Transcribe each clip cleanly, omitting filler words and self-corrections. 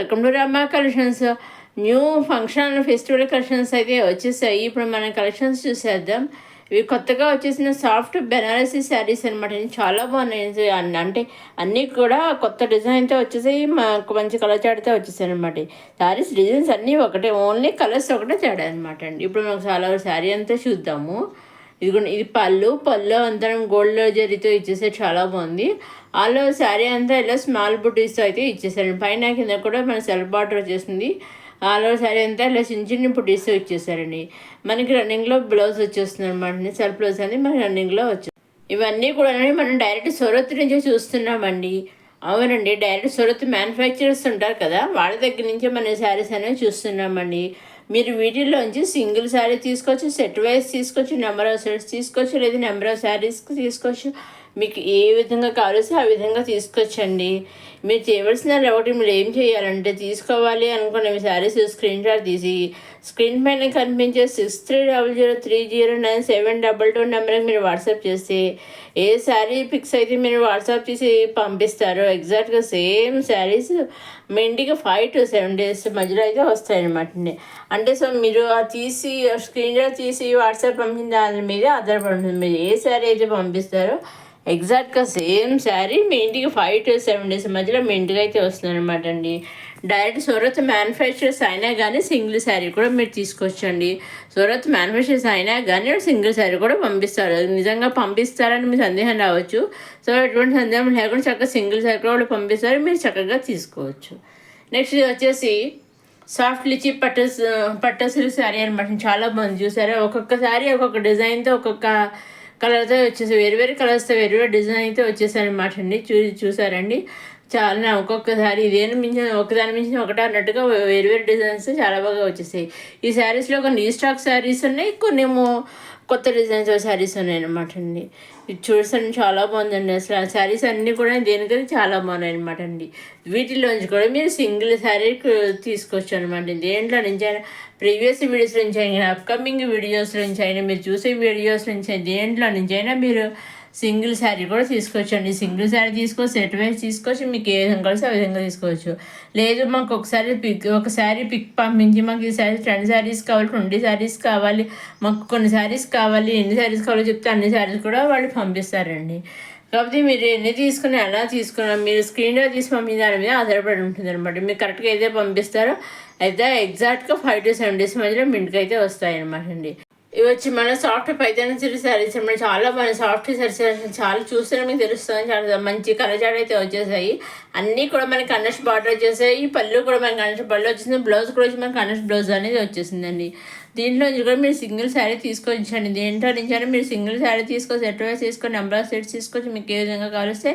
Welcome to Rama collections. New function festival collections అయితే వచ్చేసాయి. ఇప్పుడు మనం కలెక్షన్స్ చూసేద్దాం. ఇవి కొత్తగా వచ్చేసిన సాఫ్ట్ బెనారసీ శారీస్ అనమాట. చాలా బాగున్నాయి. అంటే అన్నీ కూడా కొత్త డిజైన్తో వచ్చేసాయి. మాకు మంచి కలర్ చాటుతో వచ్చేసాయి అనమాట. శారీస్ డిజైన్స్ అన్నీ ఒకటే, ఓన్లీ కలర్స్ ఒకటే తేడా అనమాట అండి. ఇప్పుడు మనకు చాలా శారీ అంతా చూద్దాము. ఇది పళ్ళు అంతా గోల్డ్ జరీతో ఇచ్చేసారు. చాలా బాగుంది. ఆల్ ఓవర్ శారీ అంతా ఇలా స్మాల్ బుటీస్తో అయితే ఇచ్చేసారు. పైన కింద కూడా మన సెల్ఫ్ బార్డర్ వచ్చేసింది. ఆల్ ఓవర్ శారీ అంతా ఇలా చిన్న చిన్న బుటీస్తో ఇచ్చేసారండి. మనకి రన్నింగ్లో బ్లౌజ్ వచ్చేస్తుంది అనమాట. సెల్ఫ్ బ్లౌజ్ అనేది మనకి రన్నింగ్లో వచ్చేస్తుంది. ఇవన్నీ కూడా మనం డైరెక్ట్ సూరత్ నుంచి చూస్తున్నామండి. అవునండి, డైరెక్ట్ సూరత్ మ్యానుఫ్యాక్చరర్స్ ఉంటారు కదా, వాళ్ళ దగ్గర నుంచే మన శారీస్ అనేవి చూస్తున్నామండి. మీరు వీటిల్లోంచి సింగిల్ శారీ తీసుకోవచ్చు, సెట్ వైజ్ తీసుకోవచ్చు, నెంబర్ ఆఫ్ సెట్స్ తీసుకోవచ్చు, లేదా నెంబర్ ఆఫ్ శారీస్కి తీసుకోవచ్చు. మీకు ఏ విధంగా కావాల్సి ఆ విధంగా తీసుకోవచ్చండి. మీరు చేయవలసిన ఒకటి, మీరు ఏం చేయాలంటే తీసుకోవాలి అనుకున్న మీ శారీస్ స్క్రీన్ షాట్ తీసి స్క్రీన్ పైన కనిపించే 6300309722 నెంబర్కి మీరు వాట్సాప్ చేస్తే ఏ శారీ పిక్స్ అయితే మీరు వాట్సాప్ చేసి పంపిస్తారో ఎగ్జాక్ట్గా సేమ్ శారీస్ మీ ఇంటికి 5 to 7 days మధ్యలో అయితే వస్తాయన్నమాట. అంటే సో మీరు తీసి స్క్రీన్ షాట్ తీసి వాట్సాప్ పంపిన దాని మీద ఆధారపడి ఉంటుంది. మీరు ఏ శారీ అయితే పంపిస్తారో ఎగ్జాక్ట్గా సేమ్ శారీ మీ ఇంటికి 5 to 7 days మధ్యలో మీ ఇంటికి అయితే వస్తుంది అనమాట అండి. డైరెక్ట్ సూరత్ మ్యానుఫ్యాక్చరర్స్ అయినా కానీ సింగిల్ శారీ కూడా మీరు తీసుకొచ్చండి. సూరత్ మ్యానుఫ్యాక్చరర్స్ అయినా కానీ సింగిల్ శారీ కూడా పంపిస్తారు. నిజంగా పంపిస్తారని మీ సందేహం రావచ్చు. సో ఎటువంటి సందేహం లేకుండా చక్కగా సింగిల్ శారీ కూడా వాళ్ళు పంపిస్తారు, మీరు చక్కగా తీసుకోవచ్చు. నెక్స్ట్ వచ్చేసి సాఫ్ట్ లిచి పట్టు సిల్క్ శారీ అనమాట. చాలా బాగుంది చూసారా. ఒక్కొక్క శారీ ఒక్కొక్క డిజైన్తో ఒక్కొక్క కలర్తో వచ్చేసి వేరు కలర్స్తో వేరు డిజైన్ అయితే వచ్చేసారు అనమాట అండి. చూసారండి. చాలా ఒక్కొక్కసారి ఇదేనా మించిన ఒకదాని మించిన ఒకటి అన్నట్టుగా వేరు డిజైన్స్ చాలా బాగా వచ్చేసాయి. ఈ శారీస్లో కొన్ని స్టాక్ శారీస్ ఉన్నాయి, కొన్ని కొత్త డిజైన్స్ శారీస్ ఉన్నాయి అనమాట అండి. ఇది చూడండి, చాలా బాగుందండి. అసలు ఆ శారీస్ అన్నీ కూడా దేనికది చాలా బాగున్నాయి అనమాట అండి. వీటిలోంచి కూడా మీరు సింగిల్ శారీ తీసుకోవచ్చు అనమాట. దేంట్లో నుంచి అయినా, ప్రీవియస్ వీడియోస్ నుంచి అయినా, అప్కమింగ్ వీడియోస్ నుంచి అయినా, మీరు చూసే వీడియోస్ నుంచి దేంట్లో నుంచి అయినా మీరు సింగిల్ శారీ కూడా తీసుకోవచ్చండి. సింగిల్ శారీ తీసుకోవచ్చు, సెట్ వైజ్ తీసుకోవచ్చు, మీకు ఏ విధంగా కలిసి ఆ విధంగా తీసుకోవచ్చు. లేదు మాకు ఒక శారీ పిక్ పంపించి మాకు ఈ శారీ 10 శారీస్ కావాలి, 20 శారీస్ కావాలి, మాకు కొన్ని శారీస్ కావాలి, ఎన్ని శారీస్ కావాలో చెప్తే అన్ని శారీస్ కూడా వాళ్ళు పంపిస్తారండి. కాబట్టి మీరు ఎన్ని తీసుకుని ఎలా తీసుకున్నా మీరు స్క్రీన్లో తీసి పంపిన దాని మీద ఆధారపడి ఉంటుంది అనమాట. మీరు కరెక్ట్గా అయితే పంపిస్తారో అయితే ఎగ్జాక్ట్గా 5 to 7 days మధ్యలో మీ ఇంటికి అయితే వస్తాయి అనమాట అండి. ఇవి వచ్చి మన సాఫ్ట్ పైతాని శారీస్ అనమాట. చాలా బాగా సాఫ్ట్ శారీస్ చాలా చూస్తేనే మీకు తెలుస్తుంది. చాలా మంచి కలజాడు అయితే వచ్చేసాయి. అన్నీ కూడా మనకి కన్నెక్ట్ బార్డర్ వచ్చేసాయి. పళ్ళు కూడా మనకి కన్నెక్ట్ పళ్ళు వచ్చేసింది. బ్లౌజ్ కూడా వచ్చి మనకి కన్నెక్ట్ బ్లౌజ్ అనేది వచ్చేసిందండి. దీంట్లో నుంచి కూడా మీరు సింగిల్ శారీ తీసుకోవచ్చండి. దేంట్లో నుంచి మీరు సింగిల్ శారీ తీసుకోవచ్చు, సెట్ వైజ్ తీసుకొని నెంబర్ ఆఫ్ సెట్స్ తీసుకోవచ్చు, మీకు ఏ విధంగా కావలిస్తే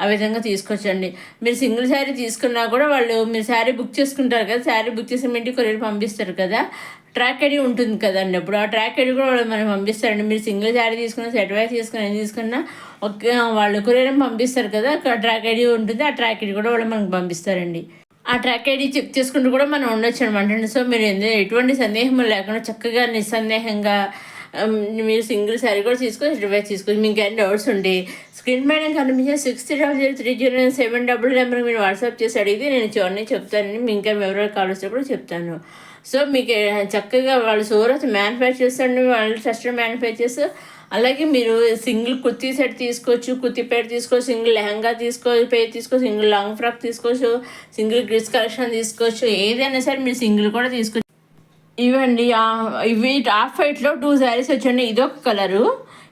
ఆ విధంగా తీసుకొచ్చండి. మీరు సింగిల్ శారీ తీసుకున్నా కూడా వాళ్ళు మీరు శారీ బుక్ చేసుకుంటారు కదా, శారీ బుక్ చేసి మీ ఇంటికి కొరియర్ పంపిస్తారు కదా, ట్రాక్ ఐడి ఉంటుంది కదండి. అప్పుడు ఆ ట్రాక్ ఐడి కూడా వాళ్ళు మనం పంపిస్తారండి. మీరు సింగిల్ శారీ తీసుకున్న, సెట్ వైజ్ తీసుకుని ఏం తీసుకున్నా వాళ్ళు కొరియర్ పంపిస్తారు కదా, అక్కడ ట్రాక్ ఐడి ఉంటుంది. ఆ ట్రాక్ ఐడి కూడా వాళ్ళు మనకు పంపిస్తారండి. ఆ ట్రాక్ ఐడి చెక్ చేసుకుంటూ కూడా మనం ఉండొచ్చు అనమాట. సో మీరు ఎటువంటి సందేహం లేకుండా చక్కగా నిస్సందేహంగా మీరు సింగిల్ శారీ కూడా తీసుకోవచ్చు, సెట్ తీసుకోవచ్చు. మీకు ఏమైనా డౌట్స్ ఉంటే స్క్రీన్ పైన కనిపించిన 6300309722 నెంబర్కి మీరు వాట్సాప్ చేసి అడిగితే నేను చివరిని చెప్తానని, మీ ఇంకా వివరాలు కావాల్సి కూడా చెప్తాను. సో మీకు చక్కగా వాళ్ళు సూరత్ మ్యానుఫ్యాక్చర్స్ అండి, వాళ్ళు ట్రస్టెడ్ మ్యానుఫ్యాక్చర్స్. అలాగే మీరు సింగిల్ కుర్తీ సెట్ తీసుకోవచ్చు, కుర్తీ పేరు తీసుకోవచ్చు, సింగిల్ లెహంగా పేరు తీసుకోవచ్చు, సింగిల్ లాంగ్ ఫ్రాక్ తీసుకోవచ్చు, సింగిల్ డ్రెస్ కలెక్షన్ తీసుకోవచ్చు. ఏదైనా సరే మీరు సింగిల్ కూడా తీసుకోవచ్చు. ఇవండి ఇవి ఆఫ్ వైట్లో 2 శారీస్ వచ్చండి. ఇదొక కలరు,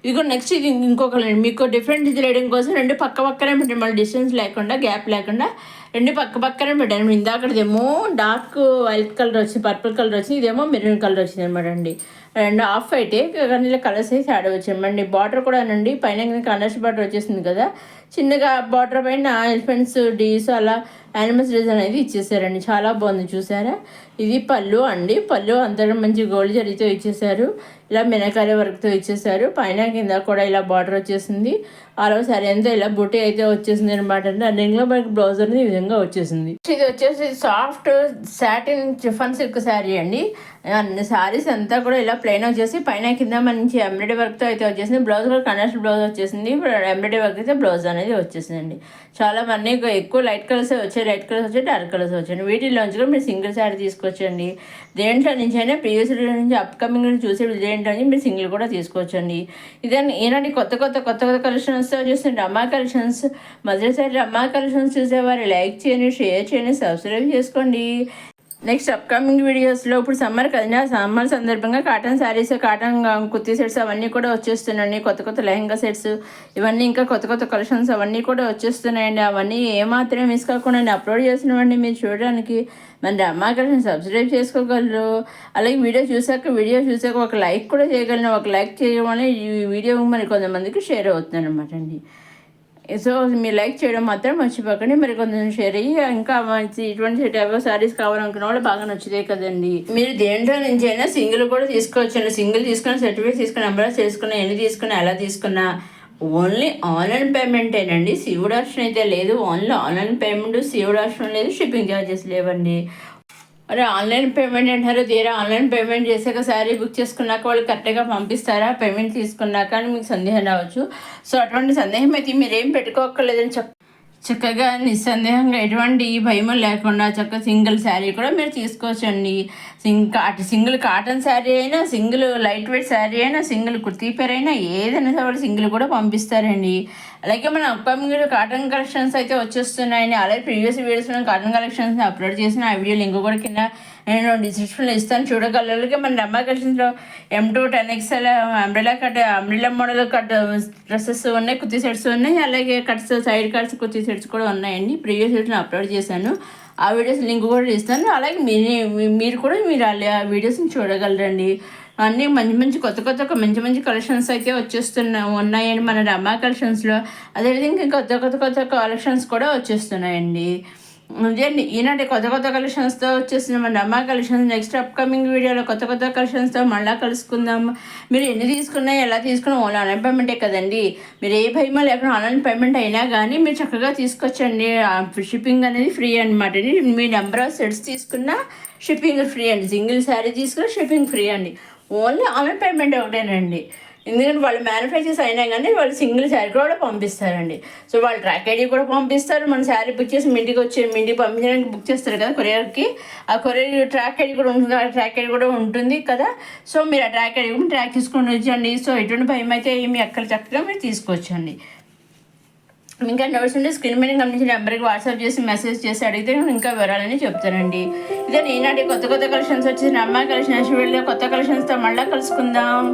ఇది కూడా నెక్స్ట్ ఇది ఇంకో కలర్. మీకు డిఫరెంట్ ఇది రేయడం కోసం 2 పక్కనే పెట్టండి, మళ్ళీ డిస్టెన్స్ లేకుండా గ్యాప్ లేకుండా 2 పక్కనే పెట్టండి. ఇందాకదేమో డార్క్ వైట్ కలర్ వచ్చింది, పర్పుల్ కలర్ వచ్చింది, ఇదేమో మెరూన్ కలర్ వచ్చింది అనమాట అండి. 2 ఆఫ్ వైటే కానీ ఇలా కలర్స్ అయితే యాడ్ వచ్చాయండి. బార్డర్ కూడా అనండి పైన కలర్స్ బార్డర్ వచ్చేసింది కదా, చిన్నగా బార్డర్ పైన ఎలిఫెంట్స్ డీస్ అలా యానిమల్స్ డిజైన్ అనేది ఇచ్చేసారండి. చాలా బాగుంది చూసారా. ఇది పళ్ళు అండి. పళ్ళు అంతా మంచి గోల్డ్ జరీతో ఇచ్చేసారు. ఇలా మినకాయ వర్క్తో ఇచ్చేసారు. పైన కింద కూడా ఇలా బార్డర్ వచ్చేసింది. ఆల్ ఓవర్ సారీ అంతా ఇలా బుట్టి అయితే వచ్చేసింది అనమాట. రన్నింగ్లో మనకి బ్లౌజ్ అనేది ఈ విధంగా వచ్చేసింది. ఇది వచ్చేసి సాఫ్ట్ సాటిన్ చిఫన్ సిల్క్ శారీ అండి. అన్ని శారీస్ అంతా కూడా ఇలా ప్లెయిన్ వచ్చేసి పైన కింద మంచి ఎంబ్రాయిడరీ వర్క్తో అయితే వచ్చేసింది. బ్లౌజ్ కూడా కనర్షియల్ బ్లౌజ్ వచ్చేసింది. ఎంబ్రాయిడరీ వర్క్ అయితే బ్లౌజ్ అనేది వచ్చేసిందండి. చాలా మంది ఎక్కువ లైట్ కలర్స్ వచ్చాయి, డార్క్ కలర్స్ వచ్చాయి. వీటిలోంచి కూడా మీరు సింగిల్ శారీ తీసుకోవచ్చండి. దేంట్లో నుంచి అయినా ప్రీవియస్ నుంచి అప్కమింగ్ చూసి దేంట్లో మీరు సింగిల్ కూడా తీసుకోవచ్చండి. ఇదని ఈనాటి కొత్త కలెక్షన్స్తో వచ్చేసింది అమ్మా కలెక్షన్స్. మొదటిసారి అమ్మా కలెక్షన్స్ చూసేవారు లైక్ చేయండి, షేర్ చేయండి, సబ్స్క్రైబ్ చేసుకోండి. నెక్స్ట్ అప్కమింగ్ వీడియోస్లో ఇప్పుడు సమ్మర్ కదండి, ఆ సమ్మర్ సందర్భంగా cotton saris, cotton kurti sets అవన్నీ కూడా వచ్చేస్తున్నాయండి. కొత్త లెహంగా సెట్స్ ఇవన్నీ ఇంకా కొత్త కలెక్షన్స్ అవన్నీ కూడా వచ్చేస్తున్నాయండి. అవన్నీ ఏమాత్రం మిస్ కాకుండా అప్లోడ్ చేసినవండి మీరు చూడడానికి. మన అమ్మా కలెక్షన్ సబ్స్క్రైబ్ చేసుకోగలరు. అలాగే వీడియో చూసాక ఒక లైక్ కూడా చేయగలను. ఒక లైక్ చేయడం వల్ల ఈ వీడియో మరి కొంతమందికి షేర్ అవుతుంది అనమాట అండి. సో మీరు లైక్ చేయడం మాత్రం మర్చిపోకండి. మరి కొంచెం షేర్ అయ్యి ఇంకా ఇటువంటి టైప్ ఆఫ్ శారీస్ కావాలనుకున్న వాళ్ళు బాగా నచ్చుతాయి కదండి. మీరు దేంట్లో నుంచి అయినా సింగిల్ కూడా తీసుకోవచ్చండి. సింగిల్ తీసుకున్న సర్టిఫికేట్ తీసుకుని అంబ్రెల్లా తీసుకున్నా ఎన్ని తీసుకున్నా ఎలా తీసుకున్నా ఓన్లీ ఆన్లైన్ పేమెంటేనండి. సీవుడ్ ఆప్షన్ అయితే లేదు. Only online payment, Seawood option లేదు, షిప్పింగ్ ఛార్జెస్ లేవండి. మరి ఆన్లైన్ పేమెంట్ అంటారు. తీరా ఆన్లైన్ పేమెంట్ చేసాక శారీ బుక్ చేసుకున్నాక వాళ్ళు కరెక్ట్గా పంపిస్తారా? పేమెంట్ తీసుకున్నాక అని మీకు సందేహం రావచ్చు. సో అటువంటి సందేహం అయితే మీరేం పెట్టుకోక్కర్లేదని చక్కగా నిస్సందేహంగా ఎటువంటి భయం లేకుండా చక్కగా సింగిల్ శారీ కూడా మీరు తీసుకోవచ్చండి. సింగిల్ కాటన్ శారీ అయినా, సింగిల్ లైట్ వెయిట్ శారీ అయినా, సింగిల్ కుర్తీ పేర్ అయినా ఏదైనా సరే సింగిల్ కూడా పంపిస్తారండి. అలాగే మన అప్కమింగ్ కాటన్ కలెక్షన్స్ అయితే వచ్చేస్తున్నాయండి. అలాగే ప్రీవియస్ వీడియోస్లో కాటన్ కలెక్షన్స్ అప్లోడ్ చేసిన ఆ వీడియో లింక్ కూడా కింద నేను డిస్క్రిప్షన్లో ఇస్తాను, చూడగలరు. మన రమ్మా కలెక్షన్స్లో M2 10XL umbrella model cut dresses ఉన్నాయి, కుర్తీ సెట్స్ ఉన్నాయి. అలాగే cuts, side cuts, kurti sets కూడా ఉన్నాయండి. ప్రీవియస్ వీడియోస్ని అప్లోడ్ చేశాను. ఆ వీడియోస్ లింక్ కూడా ఇస్తాను. అలాగే మీరు కూడా ఆ వీడియోస్ని చూడగలరండి. అన్నీ మంచి మంచి కలెక్షన్స్ అయితే ఉన్నాయండి మన రమ్మా కలెక్షన్స్లో. అదేవిధంగా కొత్త కలెక్షన్స్ కూడా వచ్చేస్తున్నాయండి. ఇదండి ఈనాటి కొత్త కలెక్షన్స్తో వచ్చేసిన మన రమ్మా కలెక్షన్స్. నెక్స్ట్ అప్కమింగ్ వీడియోలో కొత్త కలెక్షన్స్తో మళ్ళీ కలుసుకుందాం. మీరు ఎన్ని తీసుకున్నా ఎలా తీసుకున్నా ఓన్లీ ఆన్లైన్ పేమెంటే కదండి. మీరు ఏ భయమో లేకుండా ఆన్లైన్ పేమెంట్ అయినా కానీ మీరు చక్కగా తీసుకొచ్చండి. షిప్పింగ్ అనేది ఫ్రీ అనమాట. మీ నెంబర్ ఆఫ్ సెట్స్ తీసుకున్నా షిప్పింగ్ ఫ్రీ అండి. సింగిల్ శారీ తీసుకున్నా షిప్పింగ్ ఫ్రీ అండి. ఓన్లీ ఆన్లైన్ పేమెంట్ ఒకటేనండి. ఎందుకంటే వాళ్ళు మ్యానుఫ్యాక్చర్స్ అయినా కానీ వాళ్ళు సింగిల్ శారీ కూడా పంపిస్తారండి. సో వాళ్ళు ట్రాక్ ఐడి కూడా పంపిస్తారు. మన శారీ బుక్ చేసి మీ ఇంటికి పంపించడానికి బుక్ చేస్తారు కదా కొరియర్కి. ఆ కొరియర్ ట్రాక్ ఐడి కూడా ఉంటుంది. ఆ ట్రాక్ ఐడి కూడా ఉంటుంది కదా. సో మీరు ఆ ట్రాక్ ఐడి కూడా ట్రాక్ తీసుకొని వచ్చండి. సో ఎటువంటి భయం అయితే మీ అక్కడ చక్కగా మీరు తీసుకొచ్చండి. ఇంకా నోట్స్ ఉంటే స్క్రీన్ మీద గమనించిన నెంబర్కి వాట్సాప్ చేసి మెసేజ్ చేసి అడిగితే నేను ఇంకా వివరాలని చెప్తానండి. ఇదే ఈనాటి కొత్త కలెక్షన్స్ వచ్చేసి అమ్మాయి కలెక్షన్స్ వీడియో కొత్త కలెక్షన్స్తో మళ్ళీ కలుసుకుందాం.